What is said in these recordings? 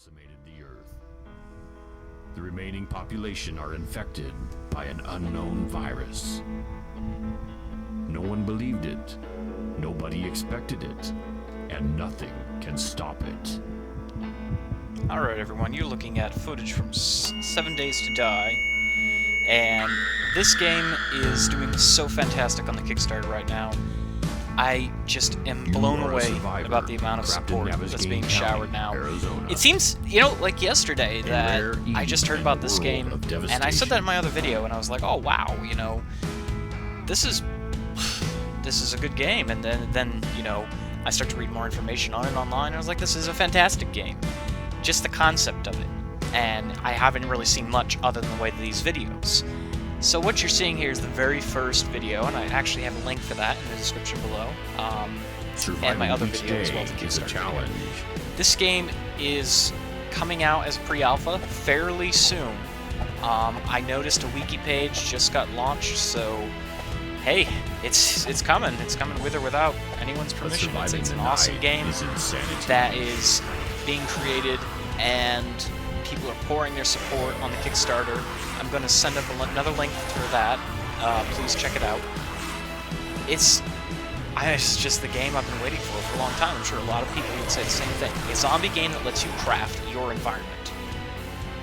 decimated the Earth. The remaining population are infected by an unknown virus. No one believed it, nobody expected it, and nothing can stop it. Alright everyone, you're looking at footage from 7 Days to Die, and this game is doing so fantastic on the Kickstarter right now. I just am blown away about the amount of support that's being showered now. It seems, you know, like yesterday that I just heard about this game, and I said that in my other video, and I was like, oh wow, you know, this is a good game, and then you know, I start to read more information on it online, and I was like, this is a fantastic game. Just the concept of it, and I haven't really seen much other than the way of these videos. So what you're seeing here is the very first video, and I actually have a link for that in the description below, and my other video as well, the Kickstarter challenge. This game is coming out as pre-alpha fairly soon. I noticed a wiki page just got launched, so hey, it's coming. It's coming with or without anyone's permission. It's an awesome game that is being created, and people are pouring their support on the Kickstarter. I'm going to send up another link for that. Please check it out. It's just the game I've been waiting for a long time. I'm sure a lot of people would say the same thing. A zombie game that lets you craft your environment.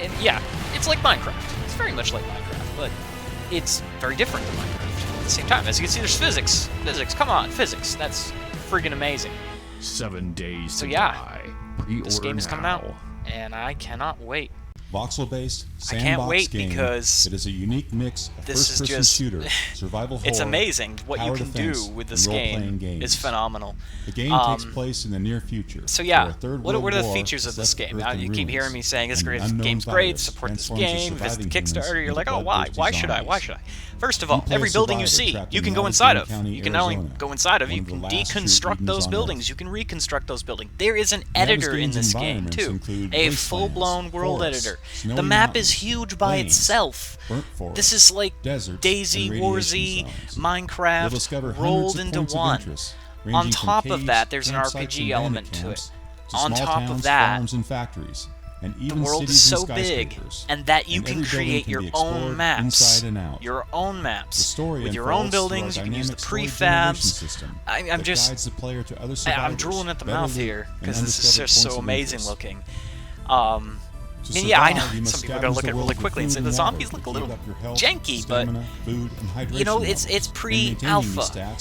And yeah, it's like Minecraft. It's very much like Minecraft, but it's very different than Minecraft. At the same time, as you can see, there's physics. Physics, come on, physics. That's friggin' amazing. 7 days so to yeah, die. This game is coming out, and I cannot wait. Voxel-based I can't wait game. because It is a unique mix of first-person shooter, survival horror. It's amazing what you can do with this game. It's phenomenal. The game takes place in the near future. So yeah, what are the features of this game? Now, you keep hearing me saying this game's great, support this game, visit the Kickstarter. You're like, oh, why? Why should I? Why should I? First of all, every building you see, you can go inside of. You can not only go inside of, you can deconstruct those buildings, you can reconstruct those buildings. There is an editor in this game, too. A full-blown world editor. The map is huge by itself. This is like Daisy, Warzy, Minecraft rolled into one. On top of that, there's an RPG element to it. On top of that, the world is so big, and that you can create your own maps. Your own maps. With your own buildings, you can use the prefabs. I'm drooling at the mouth here, because this is just so amazing looking. And yeah, I know some people are going to look at it really quickly and say the zombies look a little janky, but you know, it's pre-alpha.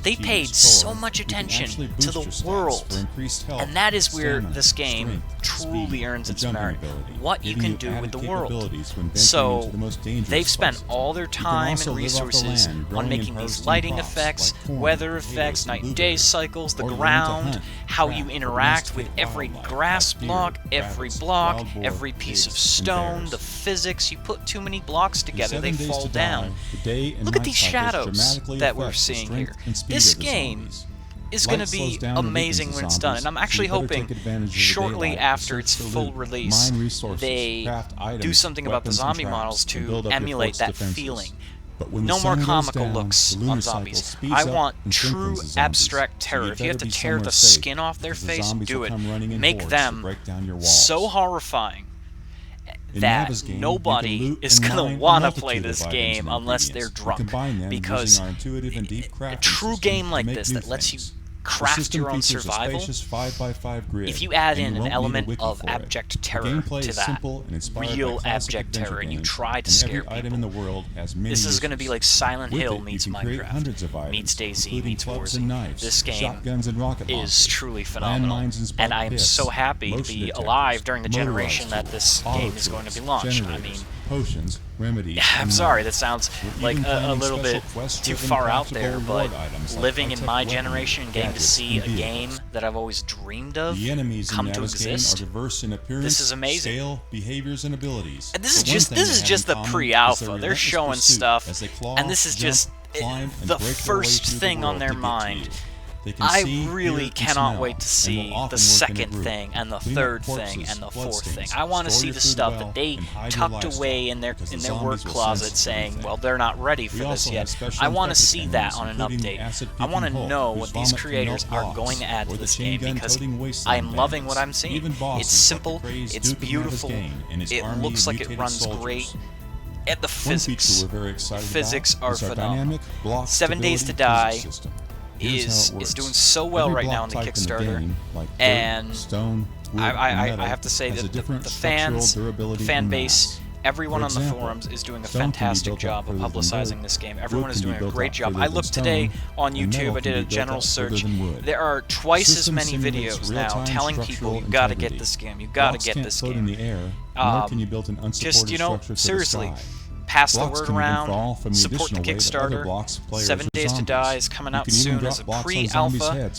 They paid so much attention to the world, and that is where this game truly earns its merit. What you can do with the world. So they've spent all their time and resources on making these lighting effects, weather effects, night and day cycles, the ground, how you interact with every grass block, every block, every piece of stone, the physics. You put too many blocks together, they fall down. Look at these shadows that we're seeing here. This game is going to be amazing when it's done, and I'm actually hoping shortly after its full release they do something about the zombie models to emulate that feeling. No more comical looks on zombies. I want true abstract terror. If you have to tear the skin off their face, do it. Make them so horrifying that nobody is going to want to play this game unless they're drunk. Because a true game like this that lets you craft your own survival, if you add in an element of abject terror to that, real abject terror, and you try to scare people, this is going to be like Silent Hill meets Minecraft, meets DayZ, meets Warzy. This game is truly phenomenal, and I am so happy to be alive during the generation that this game is going to be launched. I mean, potions, remedies. I'm sorry, that sounds like a little bit too far out there, but living in my generation and getting to see a game that I've always dreamed of come to exist, this is amazing. Behaviors and abilities. And this is just the pre-alpha. They're showing stuff, and this is just the first thing on their mind. I really cannot wait to see the second thing, and the third thing, and the fourth thing. I want to see the stuff that they tucked away in their work closet saying, well, they're not ready for this yet. I want to see that on an update. I want to know what these creators are going to add to this game, because I'm loving what I'm seeing. It's simple, it's beautiful, it looks like it runs great. And the physics are phenomenal. 7 Days to Die is doing so well right now on the Kickstarter, and I have to say that the fan base, everyone on the forums is doing a fantastic job of publicizing this game. Everyone is doing a great job. I looked today on YouTube, I did a general search. There are twice as many videos now telling people, you gotta get this game, you gotta get this game. Just, you know, seriously, pass the word around, support the Kickstarter. 7 Days to Die is coming out soon as a pre-alpha.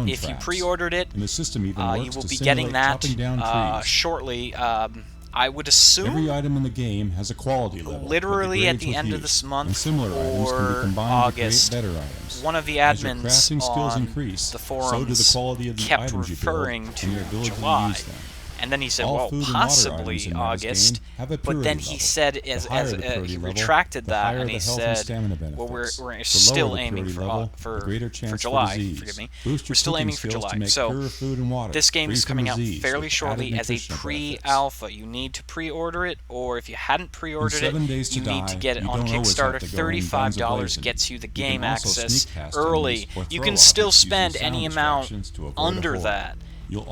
If you pre-ordered it, you will be getting that shortly. I would assume every item in the game has a quality level, literally at the end of this month or August. One of the admins on the forums kept referring to July. And then he said, well, possibly August, but then he said, he retracted that, and he said, well, we're still aiming for July, forgive me, we're still aiming for July. So, this game is coming out fairly shortly as a pre-alpha. You need to pre-order it, or if you hadn't pre-ordered it, you need to get it on Kickstarter. $35 gets you the game access early. You can still spend any amount under that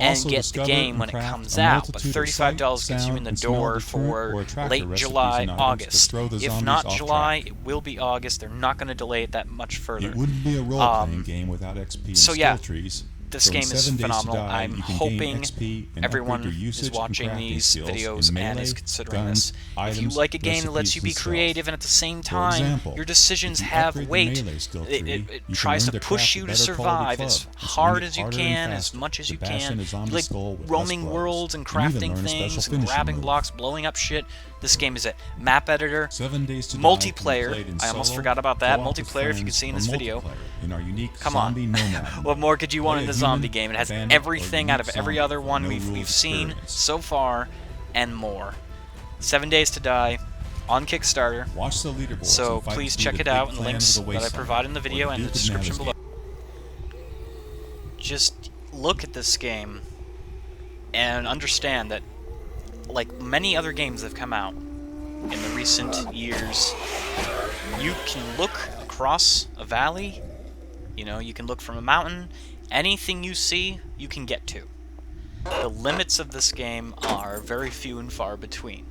and get the game when it comes out, but $35 gets you in the door for late July, August. If not July, it will be August. They're not going to delay it that much further. It wouldn't be a role-playing game without XP and skill trees. This game is phenomenal. I'm hoping everyone is watching these videos and is considering this. If you like a game that lets you be creative and at the same time your decisions have weight, it tries to push you to survive as hard as you can, as much as you can. You like roaming worlds and crafting things and grabbing blocks, blowing up shit. This game is it. Map editor, multiplayer. I almost forgot about that. Multiplayer, if you could see in this video. Come on. What more could you want in a zombie game? It has everything out of every other one we've seen so far and more. 7 Days to Die on Kickstarter. So please check it out in the links that I provide in the video and the description below. Just look at this game and understand that, like many other games that have come out in the recent years, you can look across a valley, you know, you can look from a mountain, anything you see, you can get to. The limits of this game are very few and far between.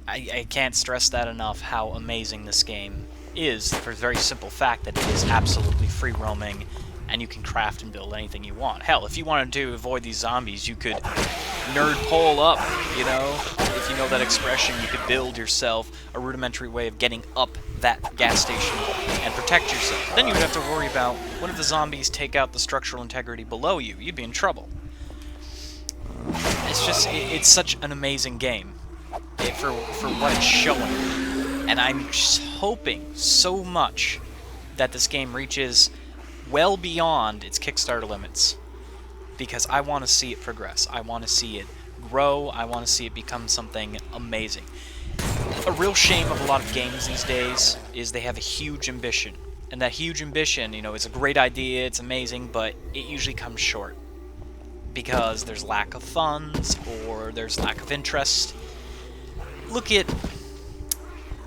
I can't stress that enough, how amazing this game is, for the very simple fact that it is absolutely free roaming, and you can craft and build anything you want. Hell, if you wanted to avoid these zombies, you could nerd pole up, you know? If you know that expression, you could build yourself a rudimentary way of getting up that gas station and protect yourself. Then you would have to worry about, what if the zombies take out the structural integrity below you? You'd be in trouble. It's just, it's such an amazing game for what it's showing. And I'm just hoping so much that this game reaches well beyond its Kickstarter limits, because I want to see it progress. I want to see it grow. I want to see it become something amazing. A real shame of a lot of games these days is they have a huge ambition, and that huge ambition, you know, is a great idea, it's amazing, but it usually comes short because there's lack of funds or there's lack of interest. Look at,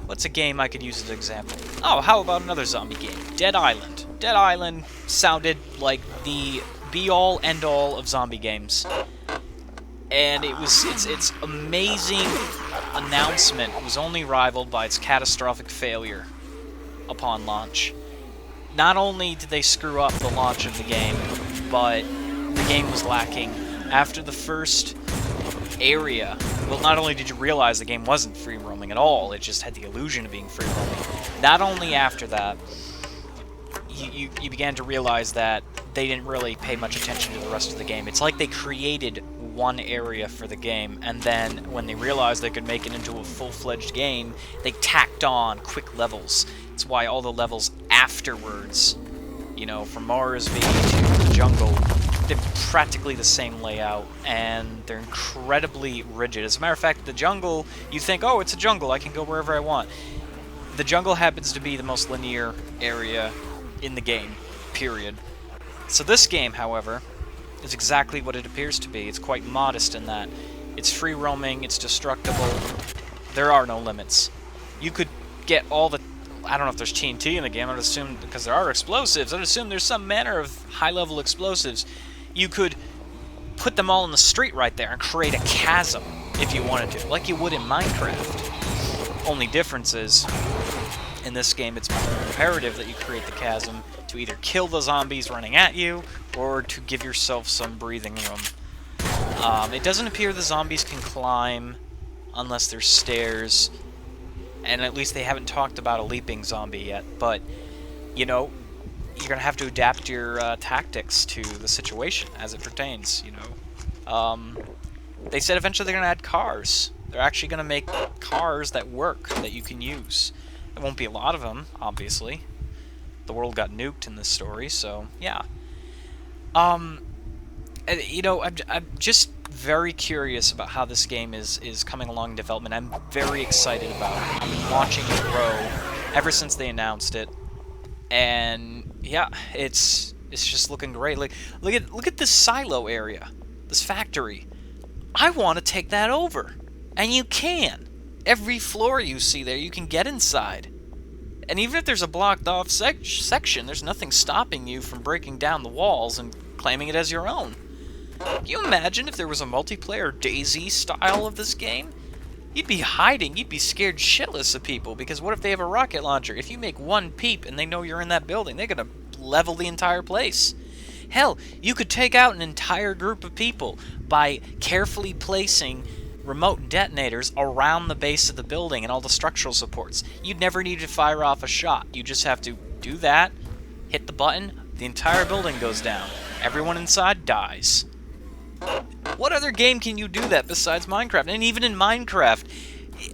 what's a game I could use as an example? Oh, how about another zombie game? Dead Island. Dead Island sounded like the be-all, end-all of zombie games. And its amazing announcement was only rivaled by its catastrophic failure upon launch. Not only did they screw up the launch of the game, but the game was lacking. After the first area, well, not only did you realize the game wasn't free roaming at all, it just had the illusion of being free roaming. Not only after that, you began to realize that they didn't really pay much attention to the rest of the game. It's like they created one area for the game, and then when they realized they could make it into a full-fledged game, they tacked on quick levels. It's why all the levels afterwards You know, from Morsby to the jungle, they're practically the same layout, and they're incredibly rigid. As a matter of fact, the jungle, you think, oh, it's a jungle, I can go wherever I want. The jungle happens to be the most linear area in the game, period. So this game, however, is exactly what it appears to be. It's quite modest in that. It's free roaming, it's destructible, there are no limits. You could get all the... I don't know if there's TNT in the game, I would assume, because there are explosives, I'd assume there's some manner of high-level explosives. You could put them all in the street right there and create a chasm, if you wanted to, like you would in Minecraft. Only difference is, in this game, it's more imperative that you create the chasm to either kill the zombies running at you, or to give yourself some breathing room. It doesn't appear the zombies can climb unless there's stairs, and at least they haven't talked about a leaping zombie yet, but, you know, you're going to have to adapt your tactics to the situation as it pertains, you know. They said eventually they're going to add cars. They're actually going to make cars that work, that you can use. There won't be a lot of them, obviously. The world got nuked in this story, so, yeah. You know, I'm just very curious about how this game is coming along in development. I'm very excited about it. I've been watching it grow ever since they announced it, and yeah, it's just looking great. Like, look at this silo area, this factory. I want to take that over, and you can. Every floor you see there, you can get inside. And even if there's a blocked off section, there's nothing stopping you from breaking down the walls and claiming it as your own. Can you imagine if there was a multiplayer DayZ style of this game? You'd be hiding, you'd be scared shitless of people, because what if they have a rocket launcher? If you make one peep and they know you're in that building, they're gonna level the entire place. Hell, you could take out an entire group of people by carefully placing remote detonators around the base of the building and all the structural supports. You'd never need to fire off a shot. You just have to do that, hit the button, the entire building goes down. Everyone inside dies. What other game can you do that besides Minecraft? And even in Minecraft,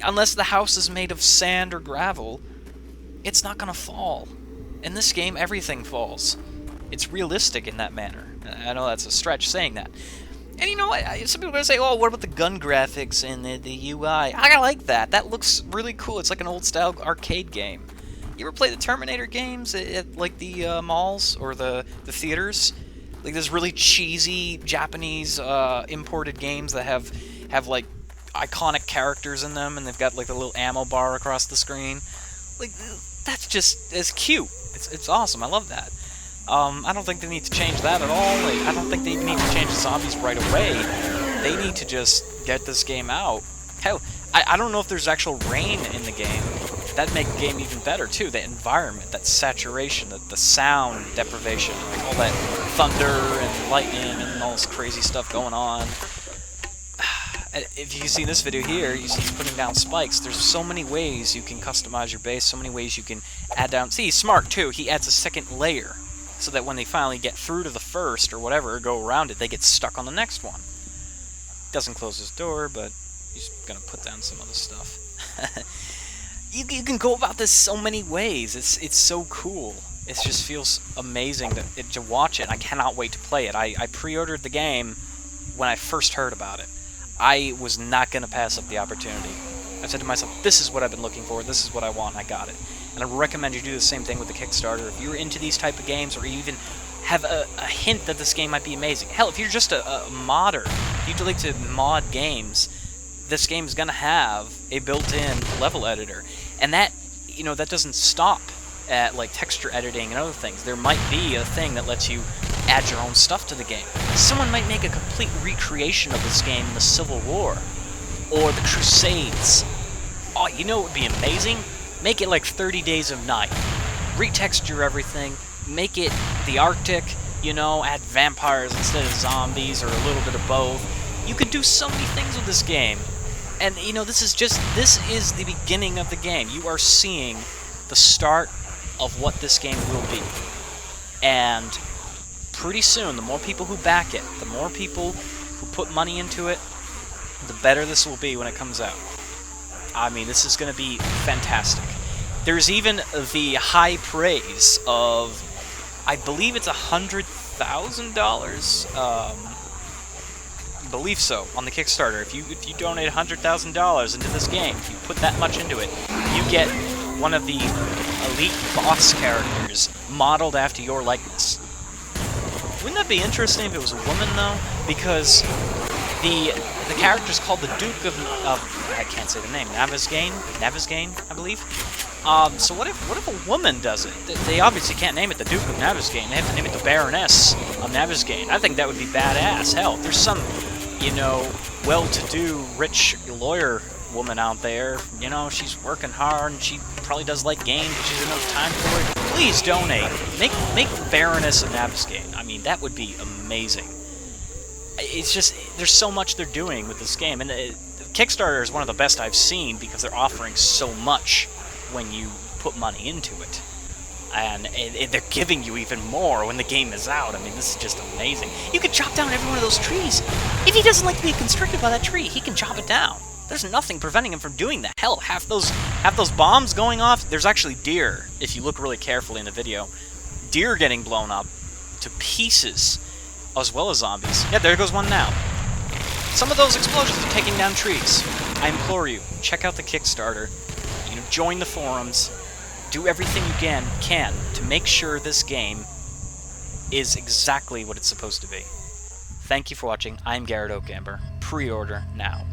unless the house is made of sand or gravel, it's not gonna fall. In this game, everything falls. It's realistic in that manner. I know that's a stretch saying that. And you know what? Some people are going to say, oh, what about the gun graphics and the UI? I like that. That looks really cool. It's like an old-style arcade game. You ever play the Terminator games at like, the malls or the theaters? Like, there's really cheesy Japanese imported games that have, like, iconic characters in them, and they've got, like, the little ammo bar across the screen. Like, that's just as cute. It's awesome. I love that. I don't think they need to change that at all. Like, I don't think they need to change the zombies right away. They need to just get this game out. Hell, I don't know if there's actual rain in the game. That'd make the game even better, too. The environment, that saturation, the sound deprivation, like all that thunder and lightning and all this crazy stuff going on. If you see this video here, you see he's putting down spikes. There's so many ways you can customize your base, so many ways you can add down... See, he's smart, too. He adds a second layer, so that when they finally get through to the first, or whatever, or go around it, they get stuck on the next one. Doesn't close his door, but he's gonna put down some other stuff. You can go about this so many ways. It's so cool. It just feels amazing to watch it. I cannot wait to play it. I pre-ordered the game when I first heard about it. I was not gonna pass up the opportunity. I said to myself, this is what I've been looking for, this is what I want, and I got it. And I recommend you do the same thing with the Kickstarter. If you're into these type of games, or you even have a hint that this game might be amazing. Hell, if you're just a modder, if you'd like to mod games, this game is going to have a built-in level editor. And that, you know, that doesn't stop at, like, texture editing and other things. There might be a thing that lets you add your own stuff to the game. Someone might make a complete recreation of this game in the Civil War, or the Crusades. Oh, you know what would be amazing? Make it like 30 Days of Night. Retexture everything. Make it the Arctic, you know, add vampires instead of zombies, or a little bit of both. You could do so many things with this game. And, you know, this is the beginning of the game. You are seeing the start of what this game will be. And pretty soon, the more people who back it, the more people who put money into it, the better this will be when it comes out. I mean, this is going to be fantastic. There's even the high praise of, I believe it's $100,000. I believe so on the Kickstarter. If you donate $100,000 into this game, if you put that much into it, you get one of the elite boss characters modeled after your likeness. Wouldn't that be interesting if it was a woman, though? Because the character's called the Duke of I can't say the name. Navezgane, I believe. So what if a woman does it? They obviously can't name it the Duke of Navezgane. They have to name it the Baroness of Navezgane. I think that would be badass. Hell, there's some, you know, well-to-do, rich lawyer woman out there. You know, she's working hard and she probably does like games, but she doesn't have time for it. Please donate. Make Baroness of Navezgane. I mean, that would be amazing. It's just, there's so much they're doing with this game, and Kickstarter is one of the best I've seen because they're offering so much when you put money into it. And they're giving you even more when the game is out. I mean, this is just amazing. You can chop down every one of those trees. If he doesn't like to be constricted by that tree, he can chop it down. There's nothing preventing him from doing that. Hell, half those bombs going off, there's actually deer, if you look really carefully in the video. Deer getting blown up to pieces, as well as zombies. Yeah, there goes one now. Some of those explosions are taking down trees. I implore you, check out the Kickstarter. You know, join the forums. Do everything you can to make sure this game is exactly what it's supposed to be. Thank you for watching. I'm GarretOakamber. Pre-order now.